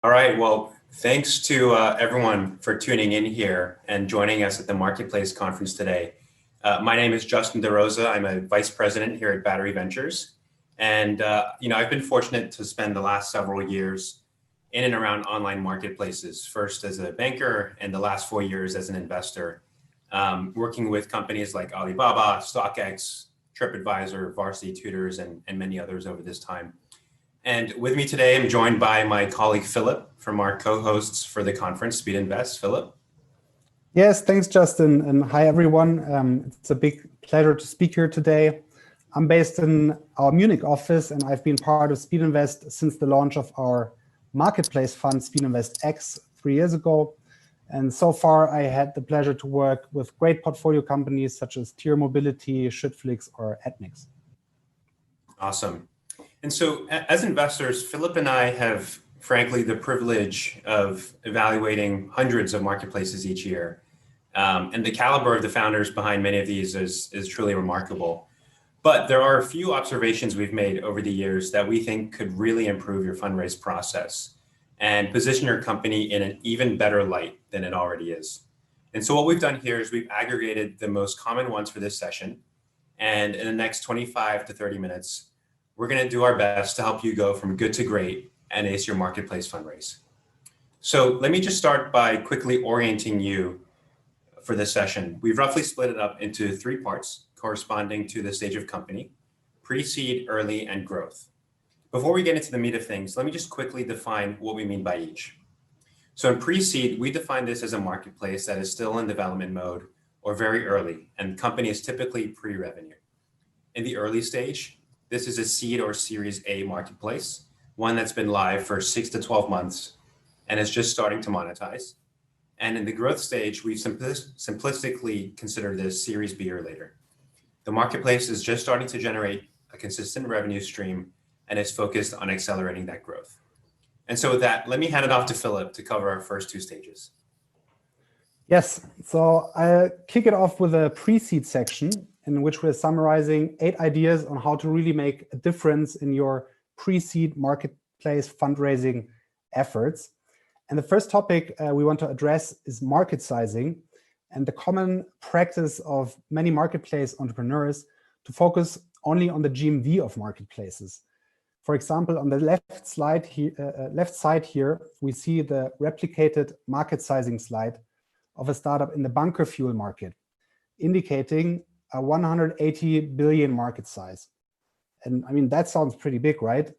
All right, well, thanks to everyone for tuning in here and joining us at the Marketplace Conference today. My name is Justin Rosa. I'm a Vice President here at Battery Ventures. And I've been fortunate to spend the last several years in and around online marketplaces, first as a banker and the last 4 years as an investor, working with companies like Alibaba, StockX, TripAdvisor, Varsity Tutors, and many others over this time. And with me today, I'm joined by my colleague, Philip, from our co-hosts for the conference, Speedinvest. Philip? Yes, thanks, Justin. And hi, everyone. It's a big pleasure to speak here today. I'm based in our Munich office, and I've been part of Speedinvest since the launch of our marketplace fund, Speedinvest X, 3 years ago. And so far, I had the pleasure to work with great portfolio companies such as Tier Mobility, Schüttflix, or Admix. Awesome. And so as investors, Philip and I have, frankly, the privilege of evaluating hundreds of marketplaces each year. And the caliber of the founders behind many of these is truly remarkable. But there are a few observations we've made over the years that we think could really improve your fundraise process and position your company in an even better light than it already is. And so what we've done here is we've aggregated the most common ones for this session. And in the next 25 to 30 minutes, we're going to do our best to help you go from good to great and ace your marketplace fundraise. So let me just start by quickly orienting you for this session. We've roughly split it up into 3 parts corresponding to the stage of company: pre-seed, early, and growth. Before we get into the meat of things, let me just quickly define what we mean by each. So in pre-seed, we define this as a marketplace that is still in development mode or very early, and the company is typically pre-revenue. In the early stage, this is a seed or Series A marketplace, one that's been live for 6 to 12 months and is just starting to monetize. And in the growth stage, we've simplistically considered this Series B or later. The marketplace is just starting to generate a consistent revenue stream and is focused on accelerating that growth. And so with that, let me hand it off to Philip to cover our first 2 stages. Yes, so I'll kick it off with a pre-seed section in which we're summarizing 8 ideas on how to really make a difference in your pre-seed marketplace fundraising efforts. And the first topic we want to address is market sizing and the common practice of many marketplace entrepreneurs to focus only on the GMV of marketplaces. For example, on the left side here, we see the replicated market sizing slide of a startup in the bunker fuel market, indicating a 180 billion market size. And I mean, that sounds pretty big, right?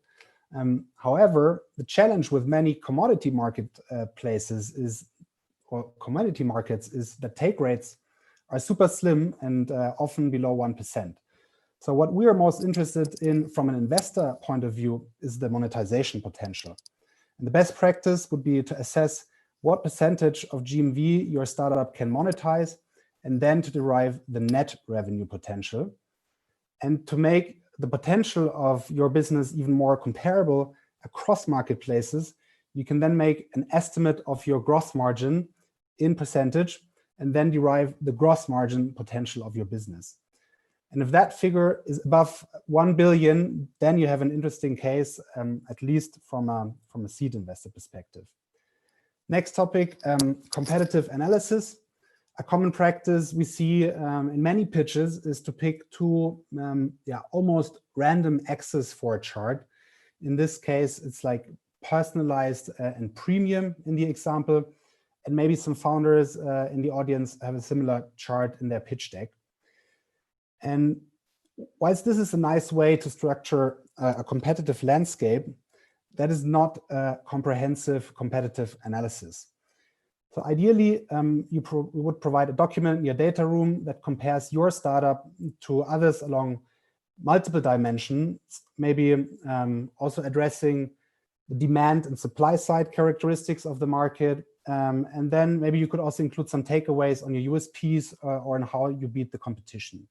However, the challenge with many commodity marketplaces or commodity markets is that take rates are super slim and often below 1%. So what we are most interested in from an investor point of view is the monetization potential. And the best practice would be to assess what percentage of GMV your startup can monetize, and then to derive the net revenue potential. And to make the potential of your business even more comparable across marketplaces, you can then make an estimate of your gross margin in percentage and then derive the gross margin potential of your business. And if that figure is above 1 billion, then you have an interesting case, at least from a seed investor perspective. Next topic, competitive analysis. A common practice we see in many pitches is to pick 2 almost random axes for a chart. In this case, it's like personalized and premium in the example, and maybe some founders in the audience have a similar chart in their pitch deck. And whilst this is a nice way to structure a competitive landscape, that is not a comprehensive competitive analysis. So ideally, you would provide a document in your data room that compares your startup to others along multiple dimensions, maybe also addressing the demand and supply side characteristics of the market. And then maybe you could also include some takeaways on your USPs or on how you beat the competition.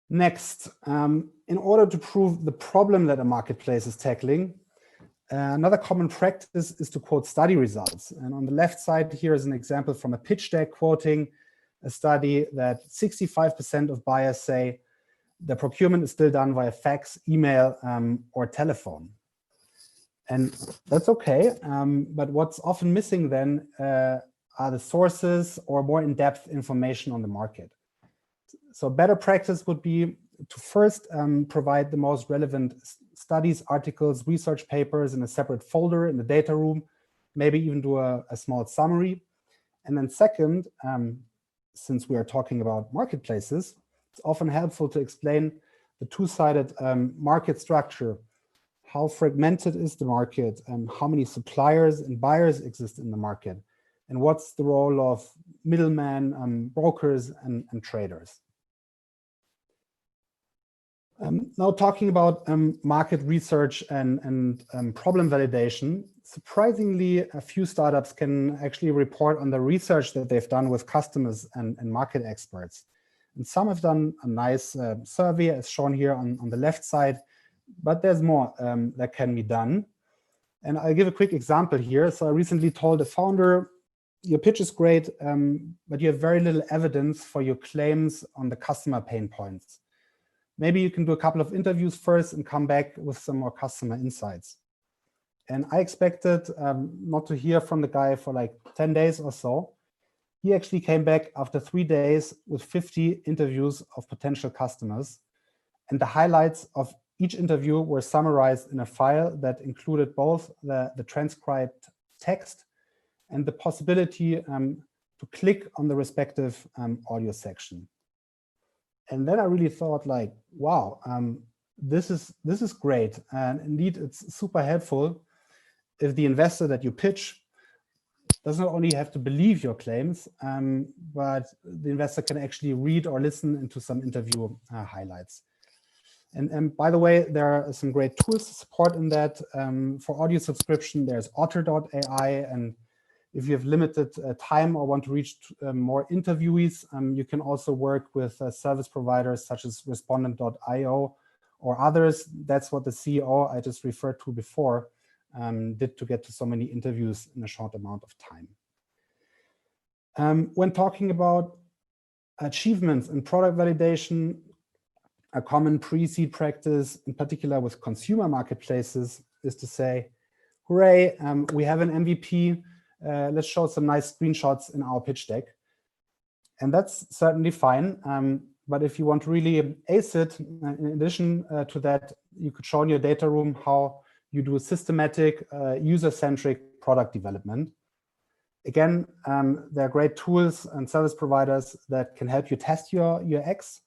Next, in order to prove the problem that a marketplace is tackling, another common practice is to quote study results. And on the left side here is an example from a pitch deck quoting a study that 65% of buyers say the procurement is still done via fax, email, or telephone. And that's okay. But what's often missing then are the sources or more in-depth information on the market. So better practice would be to first provide the most relevant studies, articles, research papers in a separate folder in the data room, maybe even do a small summary. And then second, since we are talking about marketplaces, it's often helpful to explain the two-sided market structure. How fragmented is the market, and how many suppliers and buyers exist in the market, and what's the role of middlemen, brokers, and traders. Now talking about market research and problem validation, surprisingly, a few startups can actually report on the research that they've done with customers and market experts. And some have done a nice survey, as shown here on the left side, but there's more that can be done. And I'll give a quick example here. So I recently told a founder, your pitch is great, but you have very little evidence for your claims on the customer pain points. Maybe you can do a couple of interviews first and come back with some more customer insights. And I expected not to hear from the guy for like 10 days or so. He actually came back after 3 days with 50 interviews of potential customers. And the highlights of each interview were summarized in a file that included both the transcribed text and the possibility to click on the respective audio section. And then I really thought like, wow, this is great. And indeed, it's super helpful if the investor that you pitch does not only have to believe your claims, but the investor can actually read or listen into some interview highlights. And by the way, there are some great tools to support in that. For audio subscription, there's otter.ai. And if you have limited time or want to reach more interviewees, you can also work with service providers such as respondent.io or others. That's what the CEO I just referred to before did to get to so many interviews in a short amount of time. When talking about achievements in product validation, a common pre-seed practice, in particular with consumer marketplaces, is to say, hooray, we have an MVP. Let's show some nice screenshots in our pitch deck. And that's certainly fine. But if you want to really ace it, in addition to that, you could show in your data room how you do systematic, user-centric product development. Again, there are great tools and service providers that can help you test your UX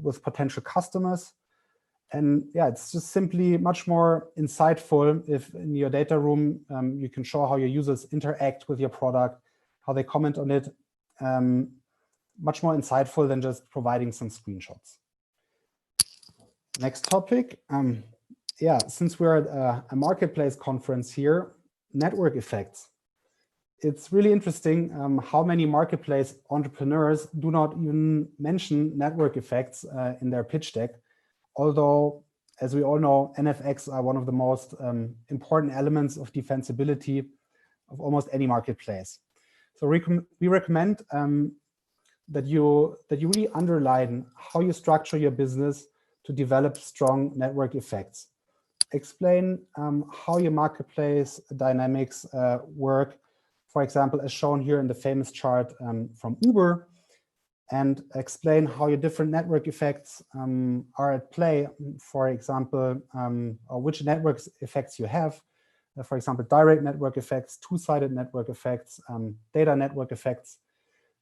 with potential customers. And yeah, it's just simply much more insightful if in your data room, you can show how your users interact with your product, how they comment on it. Much more insightful than just providing some screenshots. Next topic. Yeah, since we're at a marketplace conference here, network effects. It's really interesting how many marketplace entrepreneurs do not even mention network effects in their pitch deck. Although, as we all know, NFX are one of the most important elements of defensibility of almost any marketplace. So we recommend that you really underline how you structure your business to develop strong network effects. Explain how your marketplace dynamics work, for example, as shown here in the famous chart from Uber, and explain how your different network effects are at play, for example, or which network effects you have. For example, direct network effects, two-sided network effects, data network effects.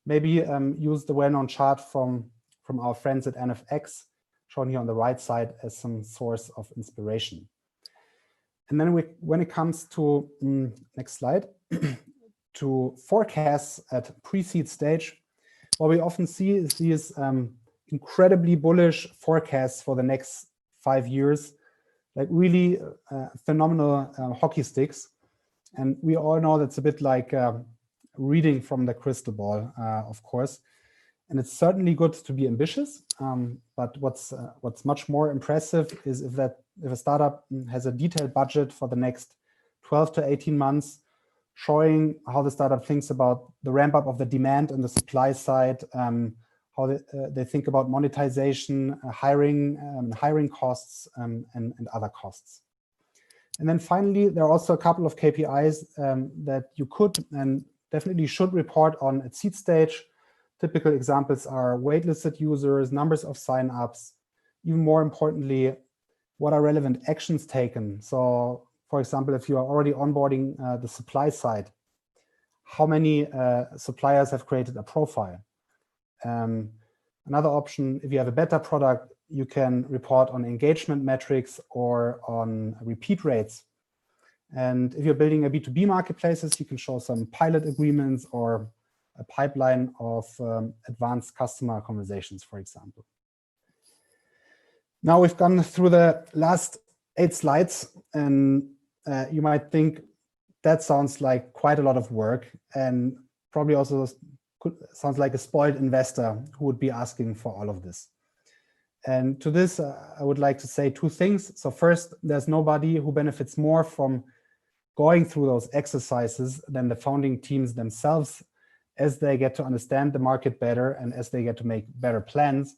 Maybe use the well-known chart from our friends at NFX, shown here on the right side as some source of inspiration. And then when it comes to, next slide, to forecasts at pre-seed stage, what we often see is these incredibly bullish forecasts for the next 5 years, like really phenomenal hockey sticks. And we all know that's a bit like reading from the crystal ball, of course. And it's certainly good to be ambitious. But what's much more impressive is if a startup has a detailed budget for the next 12 to 18 months, showing how the startup thinks about the ramp up of the demand and the supply side, how they think about monetization, hiring costs, and other costs. And then finally, there are also a couple of KPIs that you could and definitely should report on at seed stage. Typical examples are waitlisted users, numbers of signups, even more importantly, what are relevant actions taken. So for example, if you are already onboarding the supply side, how many suppliers have created a profile? Another option, if you have a better product, you can report on engagement metrics or on repeat rates. And if you're building a B2B marketplaces, you can show some pilot agreements or a pipeline of advanced customer conversations, for example. Now we've gone through the last 8 slides, and you might think that sounds like quite a lot of work, and probably also sounds like a spoiled investor who would be asking for all of this. And to this, I would like to say 2 things. So first, there's nobody who benefits more from going through those exercises than the founding teams themselves, as they get to understand the market better and as they get to make better plans.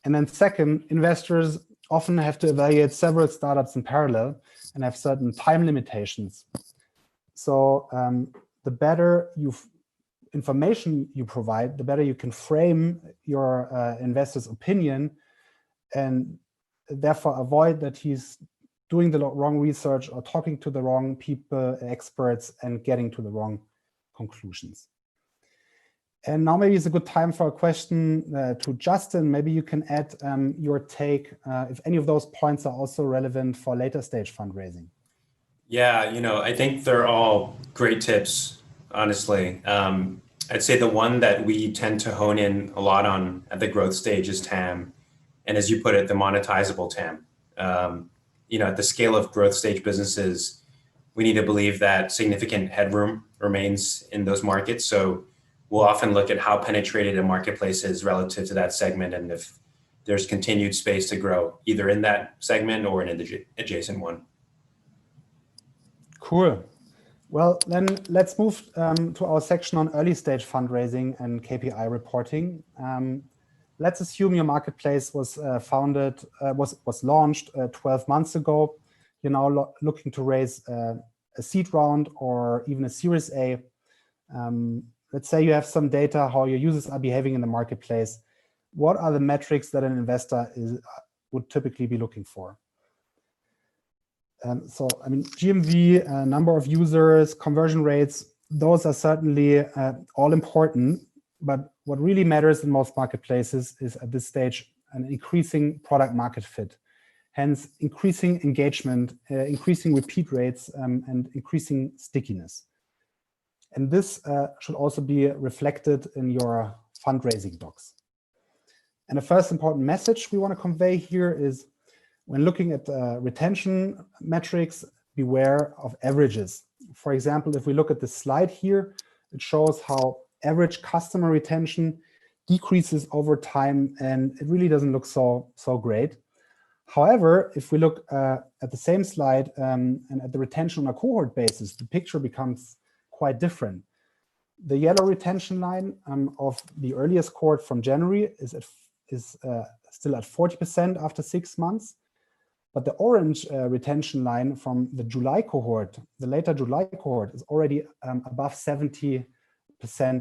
And then second, investors often have to evaluate several startups in parallel and have certain time limitations. So the better information you provide, the better you can frame your investor's opinion, and therefore avoid that he's doing the wrong research or talking to the wrong people, experts, and getting to the wrong conclusions. And now maybe it's a good time for a question to Justin. Maybe you can add your take if any of those points are also relevant for later stage fundraising. Yeah, I think they're all great tips, honestly. I'd say the one that we tend to hone in a lot on at the growth stage is TAM. And as you put it, the monetizable TAM. At the scale of growth stage businesses, we need to believe that significant headroom remains in those markets. So we'll often look at how penetrated a marketplace is relative to that segment, and if there's continued space to grow, either in that segment or in an adjacent one. Cool. Well, then let's move to our section on early stage fundraising and KPI reporting. Let's assume your marketplace was launched 12 months ago. You're now looking to raise a seed round or even a Series A. Let's say you have some data how your users are behaving in the marketplace. What are the metrics that an investor would typically be looking for? So, I mean, GMV, number of users, conversion rates, those are certainly all important. But what really matters in most marketplaces is at this stage an increasing product market fit, hence increasing engagement, increasing repeat rates, and increasing stickiness. And this should also be reflected in your fundraising docs. And the first important message we want to convey here is when looking at retention metrics, beware of averages. For example, if we look at the slide here, it shows how average customer retention decreases over time, and it really doesn't look so great. However, if we look at the same slide and at the retention on a cohort basis, the picture becomes quite different. The yellow retention line of the earliest cohort from January is still at 40% after 6 months. But the orange retention line from the July cohort, the later July cohort, is already above 70%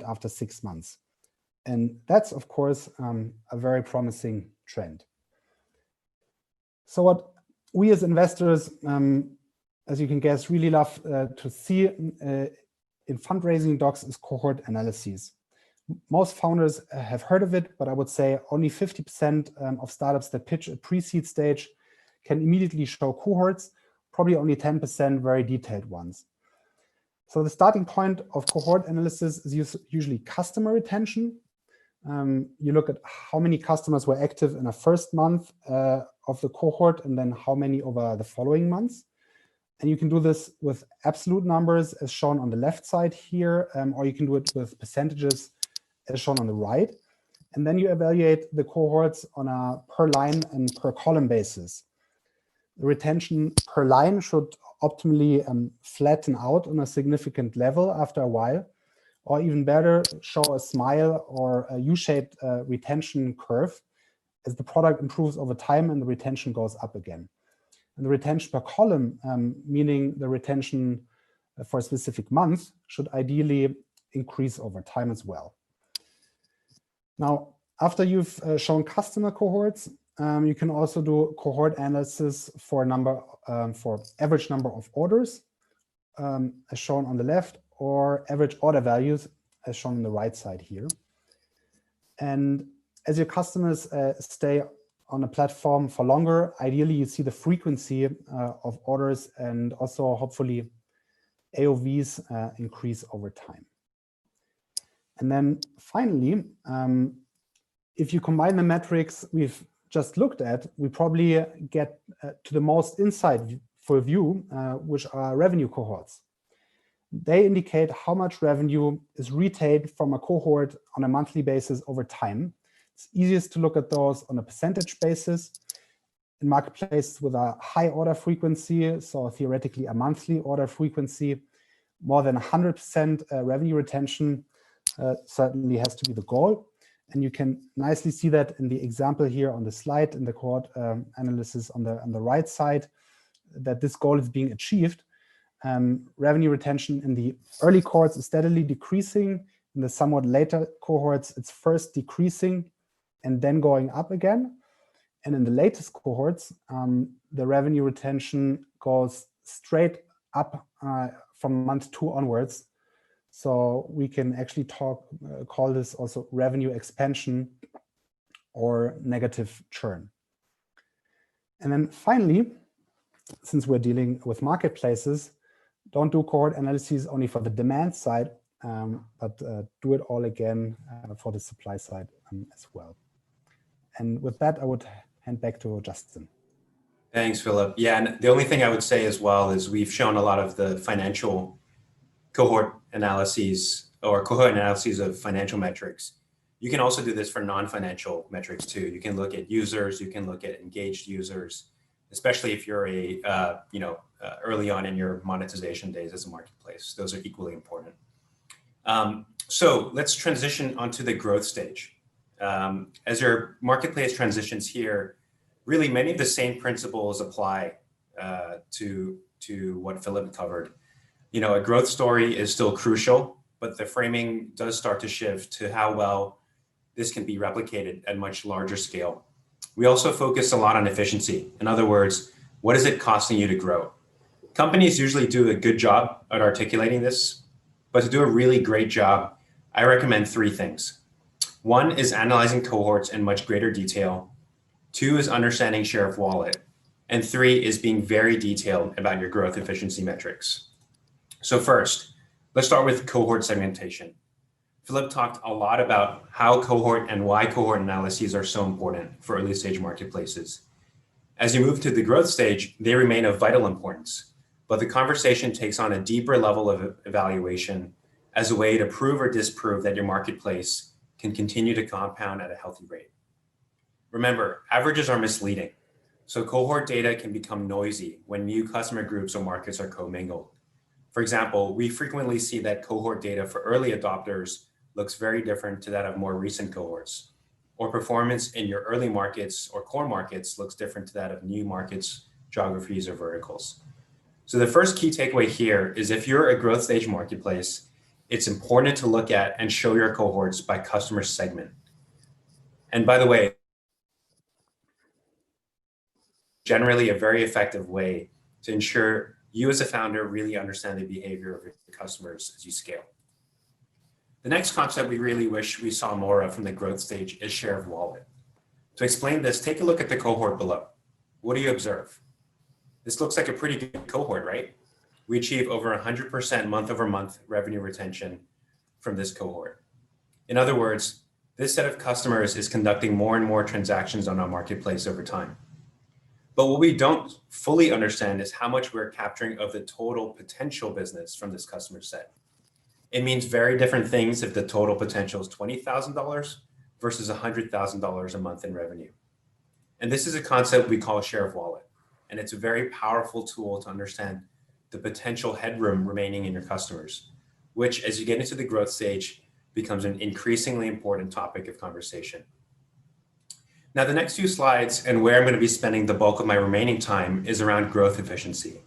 after 6 months. And that's, of course, a very promising trend. So what we as investors, as you can guess, really love to see in fundraising docs is cohort analyses. Most founders have heard of it, but I would say only 50% of startups that pitch at pre-seed stage can immediately show cohorts, probably only 10% very detailed ones. So the starting point of cohort analysis is usually customer retention. You look at how many customers were active in a first month of the cohort and then how many over the following months. And you can do this with absolute numbers as shown on the left side here, or you can do it with percentages as shown on the right. And then you evaluate the cohorts on a per line and per column basis. The retention per line should optimally flatten out on a significant level after a while, or even better, show a smile or a U-shaped retention curve as the product improves over time and the retention goes up again. And the retention per column, meaning the retention for a specific month, should ideally increase over time as well. Now, after you've shown customer cohorts, you can also do cohort analysis for average number of orders, as shown on the left, or average order values, as shown on the right side here. And as your customers stay on a platform for longer, ideally you see the frequency of orders and also hopefully AOVs increase over time. And then finally, if you combine the metrics we've just looked at, we probably get to the most insightful view, which are revenue cohorts. They indicate how much revenue is retained from a cohort on a monthly basis over time. It's easiest to look at those on a percentage basis. In marketplaces with a high order frequency, so theoretically a monthly order frequency, more than 100% revenue retention certainly has to be the goal. And you can nicely see that in the example here on the slide in the cohort analysis on the right side, that this goal is being achieved. Revenue retention in the early cohorts is steadily decreasing. In the somewhat later cohorts, it's first decreasing and then going up again. And in the latest cohorts, the revenue retention goes straight up from month 2 onwards. So we can actually call this also revenue expansion or negative churn. And then finally, since we're dealing with marketplaces, don't do cohort analyses only for the demand side, but do it all again for the supply side as well. And with that, I would hand back to Justin. Thanks, Philip. Yeah, and the only thing I would say as well is we've shown a lot of the financial cohort analyses or cohort analyses of financial metrics. You can also do this for non-financial metrics too. You can look at users, you can look at engaged users, especially if you're early on in your monetization days as a marketplace. Those are equally important. So let's transition onto the growth stage. As your marketplace transitions here, really many of the same principles apply to what Philip covered. A growth story is still crucial, but the framing does start to shift to how well this can be replicated at much larger scale. We also focus a lot on efficiency. In other words, what is it costing you to grow? Companies usually do a good job at articulating this, but to do a really great job, I recommend 3 things. 1 is analyzing cohorts in much greater detail. 2 is understanding share of wallet. And 3 is being very detailed about your growth efficiency metrics. So first, let's start with cohort segmentation. Philip talked a lot about how cohort and why cohort analyses are so important for early stage marketplaces. As you move to the growth stage, they remain of vital importance, but the conversation takes on a deeper level of evaluation as a way to prove or disprove that your marketplace can continue to compound at a healthy rate. Remember, averages are misleading, so cohort data can become noisy when new customer groups or markets are commingled. For example, we frequently see that cohort data for early adopters looks very different to that of more recent cohorts, or performance in your early markets or core markets looks different to that of new markets, geographies, or verticals. So the first key takeaway here is if you're a growth stage marketplace, it's important to look at and show your cohorts by customer segment. And by the way, generally a very effective way to ensure you as a founder really understand the behavior of your customers as you scale. The next concept we really wish we saw more of from the growth stage is share of wallet. To explain this, take a look at the cohort below. What do you observe? This looks like a pretty good cohort, right? We achieve over 100% month-over-month revenue retention from this cohort. In other words, this set of customers is conducting more and more transactions on our marketplace over time. But what we don't fully understand is how much we're capturing of the total potential business from this customer set. It means very different things if the total potential is $20,000 versus $100,000 a month in revenue. And this is a concept we call share of wallet. And it's a very powerful tool to understand the potential headroom remaining in your customers, which as you get into the growth stage becomes an increasingly important topic of conversation. Now, the next few slides and where I'm going to be spending the bulk of my remaining time is around growth efficiency.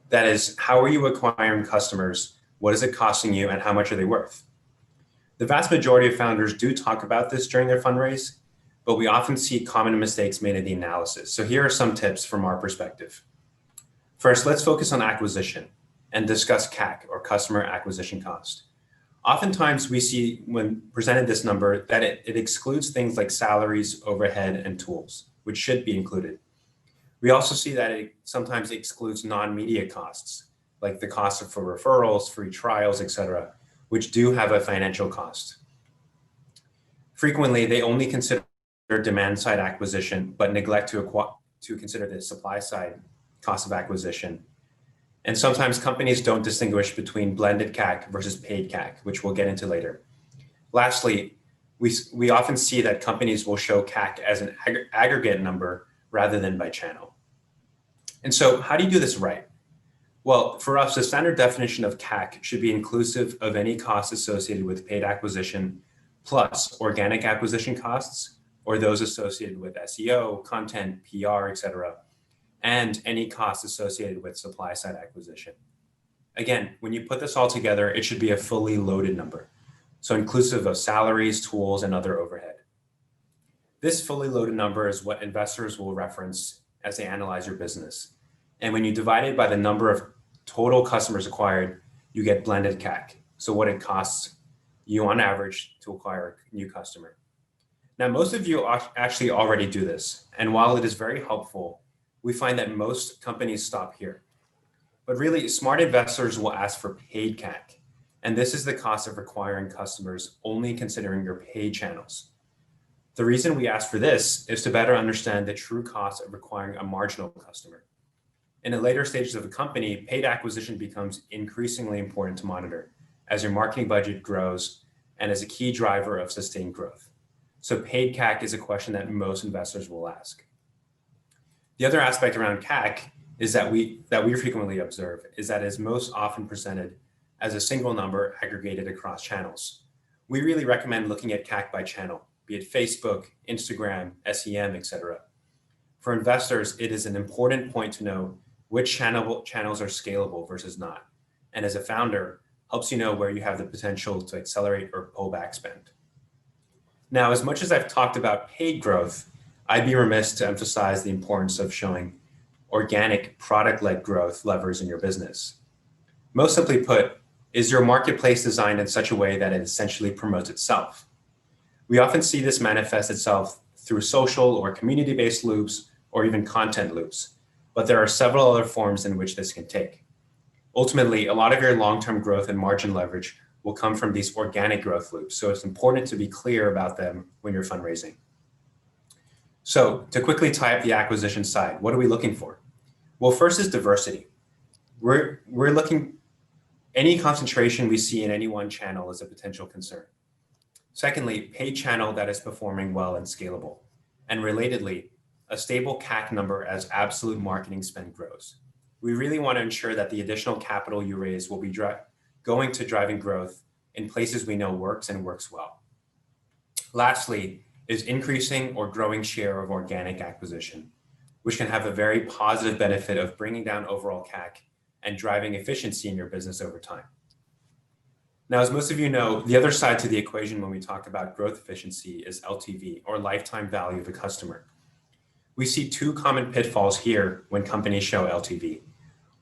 That is, how are you acquiring customers? What is it costing you, and how much are they worth? The vast majority of founders do talk about this during their fundraise, but we often see common mistakes made in the analysis. So here are some tips from our perspective. First, let's focus on acquisition and discuss CAC, or customer acquisition cost. Oftentimes we see when presented this number that it excludes things like salaries, overhead, and tools, which should be included. We also see that it sometimes excludes non-media costs, like the cost for referrals, free trials, etc., which do have a financial cost. Frequently, they only consider demand-side acquisition, but neglect to consider the supply-side cost of acquisition. And sometimes companies don't distinguish between blended CAC versus paid CAC, which we'll get into later. Lastly, we often see that companies will show CAC as an aggregate number rather than by channel. And so how do you do this right? Well, for us, the standard definition of CAC should be inclusive of any costs associated with paid acquisition plus organic acquisition costs, or those associated with SEO, content, PR, etc., and any costs associated with supply-side acquisition. Again, when you put this all together, it should be a fully loaded number, so inclusive of salaries, tools, and other overhead. This fully loaded number is what investors will reference as they analyze your business. And when you divide it by the number of total customers acquired, you get blended CAC, so what it costs you on average to acquire a new customer. Now, most of you actually already do this, and while it is very helpful, we find that most companies stop here. But really, smart investors will ask for paid CAC, and this is the cost of acquiring customers only considering your paid channels. The reason we ask for this is to better understand the true cost of acquiring a marginal customer. In the later stages of a company, paid acquisition becomes increasingly important to monitor as your marketing budget grows and as a key driver of sustained growth. So paid CAC is a question that most investors will ask. The other aspect around CAC is that we frequently observe is that it is most often presented as a single number aggregated across channels. We really recommend looking at CAC by channel, be it Facebook, Instagram, SEM, etc. For investors, it is an important point to know which channels are scalable versus not. And as a founder, helps you know where you have the potential to accelerate or pull back spend. Now, as much as I've talked about paid growth, I'd be remiss to emphasize the importance of showing organic product-led growth levers in your business. Most simply put, is your marketplace designed in such a way that it essentially promotes itself? We often see this manifest itself through social or community-based loops or even content loops, but there are several other forms in which this can take. Ultimately, a lot of your long-term growth and margin leverage will come from these organic growth loops, so it's important to be clear about them when you're fundraising. So to quickly tie up the acquisition side, what are we looking for? Well, first is diversity. We're looking, any concentration we see in any one channel is a potential concern. Secondly, paid channel that is performing well and scalable. And relatedly, a stable CAC number as absolute marketing spend grows. We really want to ensure that the additional capital you raise will be going to driving growth in places we know works and works well. Lastly, is increasing or growing share of organic acquisition, which can have a very positive benefit of bringing down overall CAC and driving efficiency in your business over time. Now, as most of you know, the other side to the equation when we talk about growth efficiency is LTV, or lifetime value of a customer. We see two common pitfalls here when companies show LTV.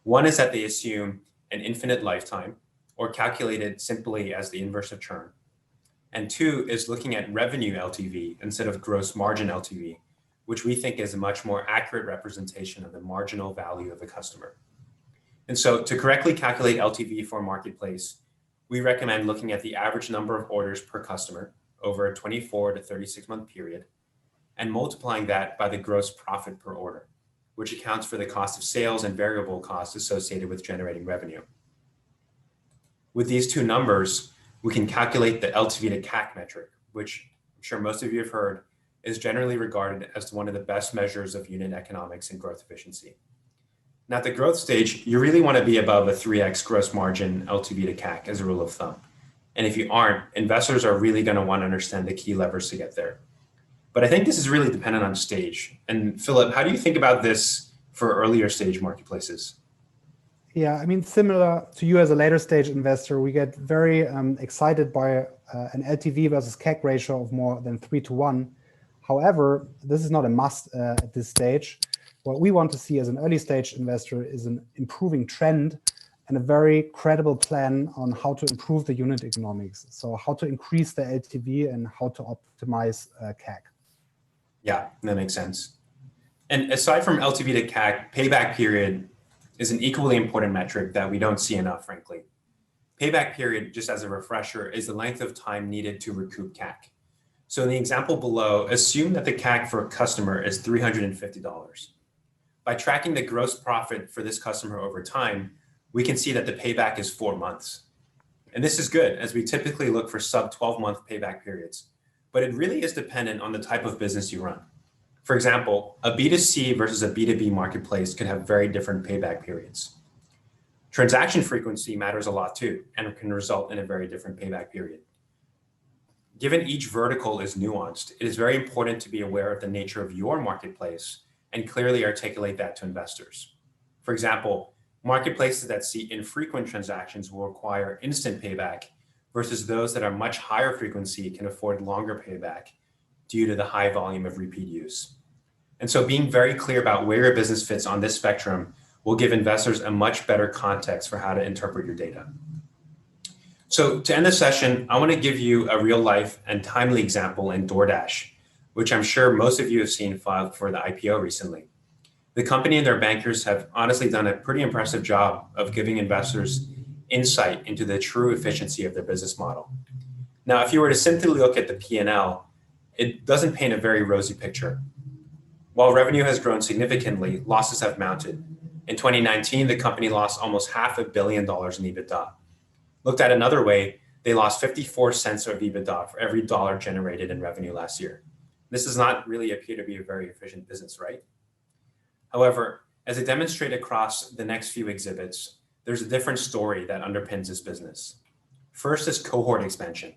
One is that they assume an infinite lifetime, or calculated simply as the inverse of churn. And two is looking at revenue LTV instead of gross margin LTV, which we think is a much more accurate representation of the marginal value of the customer. And so to correctly calculate LTV for a marketplace, we recommend looking at the average number of orders per customer over a 24 to 36 month period and multiplying that by the gross profit per order, which accounts for the cost of sales and variable costs associated with generating revenue. With these two numbers, we can calculate the LTV to CAC metric, which I'm sure most of you have heard is generally regarded as one of the best measures of unit economics and growth efficiency. Now, at the growth stage, you really want to be above a 3x gross margin LTV to CAC as a rule of thumb. And if you aren't, investors are really going to want to understand the key levers to get there. But I think this is really dependent on stage. And Philip, how do you think about this for earlier stage marketplaces? Yeah, I mean, similar to you as a later stage investor, we get very excited by an LTV versus CAC ratio of more than 3:1. However, this is not a must at this stage. What we want to see as an early stage investor is an improving trend and a very credible plan on how to improve the unit economics. So how to increase the LTV and how to optimize CAC. Yeah, that makes sense. And aside from LTV to CAC, payback period is an equally important metric that we don't see enough, frankly. Payback period, just as a refresher, is the length of time needed to recoup CAC. So in the example below, assume that the CAC for a customer is $350. By tracking the gross profit for this customer over time, we can see that the payback is 4 months. And this is good, as we typically look for sub 12-month payback periods. But it really is dependent on the type of business you run. For example, a B2C versus a B2B marketplace could have very different payback periods. Transaction frequency matters a lot too, and can result in a very different payback period. Given each vertical is nuanced, it is very important to be aware of the nature of your marketplace and clearly articulate that to investors. For example, marketplaces that see infrequent transactions will require instant payback versus those that are much higher frequency can afford longer payback due to the high volume of repeat use. And so being very clear about where your business fits on this spectrum will give investors a much better context for how to interpret your data. So to end the session, I want to give you a real life and timely example in DoorDash, which I'm sure most of you have seen filed for the IPO recently. The company and their bankers have honestly done a pretty impressive job of giving investors insight into the true efficiency of their business model. Now, if you were to simply look at the P&L, it doesn't paint a very rosy picture. While revenue has grown significantly, losses have mounted. In 2019, the company lost almost $500 million in EBITDA. Looked at another way, they lost 54 cents of EBITDA for every dollar generated in revenue last year. This does not really appear to be a very efficient business, right? However, as I demonstrate across the next few exhibits, there's a different story that underpins this business. First is cohort expansion.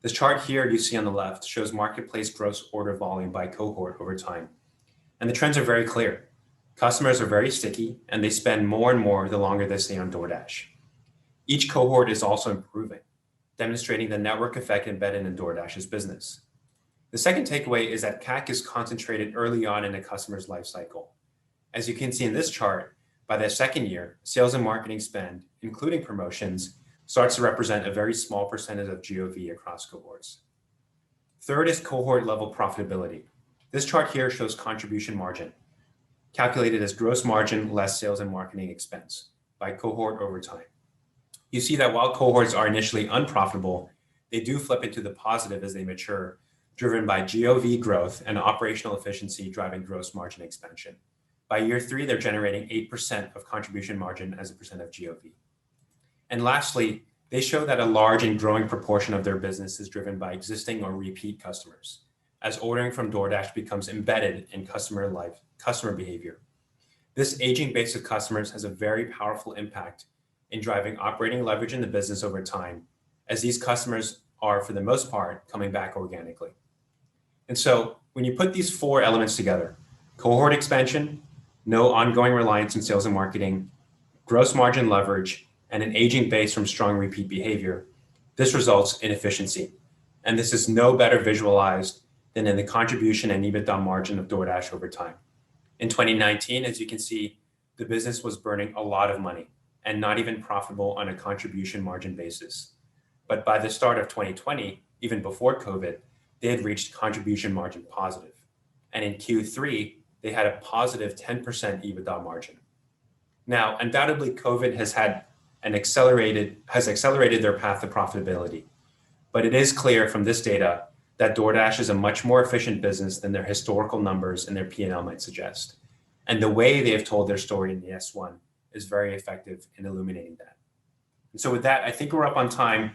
This chart here you see on the left shows marketplace gross order volume by cohort over time. And the trends are very clear. Customers are very sticky and they spend more and more the longer they stay on DoorDash. Each cohort is also improving, demonstrating the network effect embedded in DoorDash's business. The second takeaway is that CAC is concentrated early on in a customer's life cycle. As you can see in this chart, by the second year, sales and marketing spend, including promotions, starts to represent a very small percentage of GOV across cohorts. Third is cohort level profitability. This chart here shows contribution margin, calculated as gross margin less sales and marketing expense by cohort over time. You see that while cohorts are initially unprofitable, they do flip into the positive as they mature, driven by GOV growth and operational efficiency driving gross margin expansion. By year 3, they're generating 8% of contribution margin as a percent of GOV. And lastly, they show that a large and growing proportion of their business is driven by existing or repeat customers, as ordering from DoorDash becomes embedded in customer behavior. This aging base of customers has a very powerful impact in driving operating leverage in the business over time, as these customers are, for the most part, coming back organically. And so when you put these 4 elements together, cohort expansion, no ongoing reliance on sales and marketing, gross margin leverage, and an aging base from strong repeat behavior, this results in efficiency. And this is no better visualized than in the contribution and EBITDA margin of DoorDash over time. In 2019, as you can see, the business was burning a lot of money and not even profitable on a contribution margin basis. But by the start of 2020, even before COVID, they had reached contribution margin positive. And in Q3, they had a positive 10% EBITDA margin. Now, undoubtedly, COVID has accelerated their path to profitability. But it is clear from this data that DoorDash is a much more efficient business than their historical numbers and their P&L might suggest. And the way they have told their story in the S1 is very effective in illuminating that. And so with that, I think we're up on time.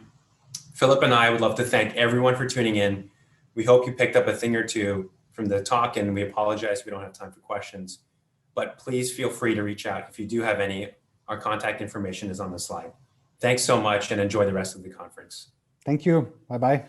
Philip and I would love to thank everyone for tuning in. We hope you picked up a thing or two from the talk, and we apologize we don't have time for questions. But please feel free to reach out if you do have any. Our contact information is on the slide. Thanks so much and enjoy the rest of the conference. Thank you. Bye-bye.